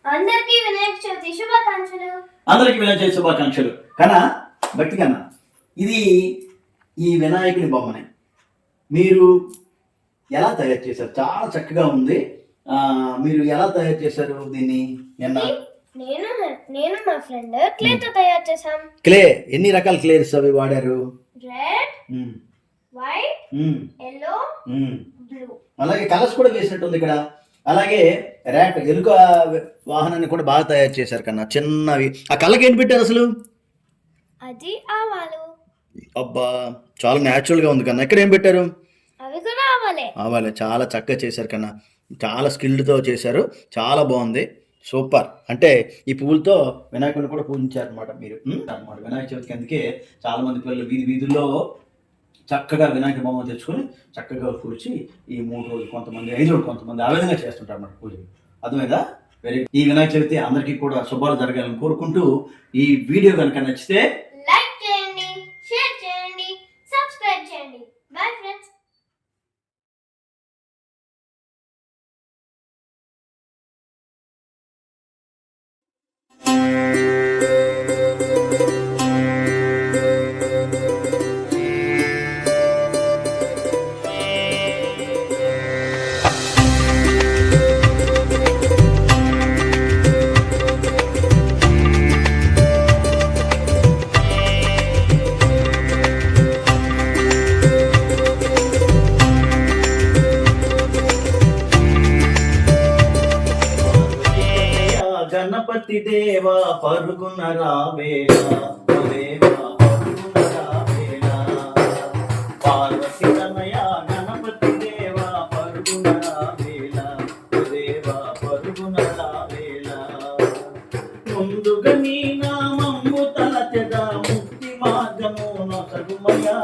అందరికీ వినాయక చవితి శుభాకాంక్షలు. అందరికీ వినాయక చవితి శుభాకాంక్షలు. కన్నా భక్తి కన్నా, ఇది ఈ వినాయకుని బొమ్మని మీరు ఎలా తయారు చేశారు? చాలా చక్కగా ఉంది. మీరు ఎలా తయారు చేశారు దీన్ని? నేను మా ఫ్రెండ్ క్లేతో తయారు చేశాం. క్లే ఎన్ని రకాల క్లేస్ అవి వాడారు? Red, white, yellow, blue. అలాగే కలర్స్ కూడా వేసినట్టుంది ఇక్కడ. అలాగే ర్యాట్ ఎలుక వాహనాన్ని కూడా బాగా తయారు చేశారు కన్నా. చిన్నవి ఆ కళ్ళకి ఏంటి పెట్టారు అసలు? అది ఆవాలు. అబ్బా చాలా న్యాచురల్ గా ఉంది కన్నా. ఇక్కడ ఏం పెట్టారు? అవి కూడా ఆవాలే. ఆవాలే. చాలా చక్కగా చేశారు కన్నా. చాలా స్కిల్డ్తో చేశారు. చాలా బాగుంది. సూపర్. అంటే ఈ పువ్వులతో వినాయకుడిని కూడా పూజించారు అనమాట మీరు అనమాట. వినాయక చవితికి అందుకే చాలా మంది పిల్లలు వీధుల్లో చక్కగా వినాయక బొమ్మ తెచ్చుకొని చక్కగా కూర్చి ఈ 3 రోజులు, కొంతమంది 5 రోజులు, కొంతమంది ఆ విధంగా చేస్తుంటారు అన్నమాట పూజలు. అర్థమైందా? ఈ వినాయక చవితి అందరికీ కూడా శుభాలు జరగాలని కోరుకుంటూ ఈ వీడియో కనుక నచ్చితే లైక్ చేయండి, షేర్ చేయండి, సబ్స్క్రైబ్ చేయండి. Bye friends. గణపతి దేవా పరుగున రావేలా, దేవా పరుగున రావేలా. పార్వతి తనయ గణపతి దేవా పరుగున రావేలా, దేవా పరుగున రావేలా. ముందుగా నీ నామము తలచెదా ముక్తి మార్గము నొసగుమయా.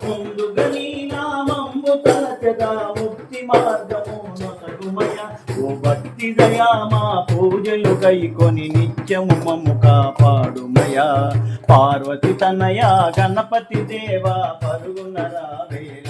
ముందుగా నీ నామము తలచెదా ముక్తి మార్గము నొసగుమయా. ఓ భక్తి దయా మా పూజలు గైకొని నిత్యము మమ్ము కాపాడుమయా. పార్వతి తనయ గణపతి దేవా పరుగున రావేలా.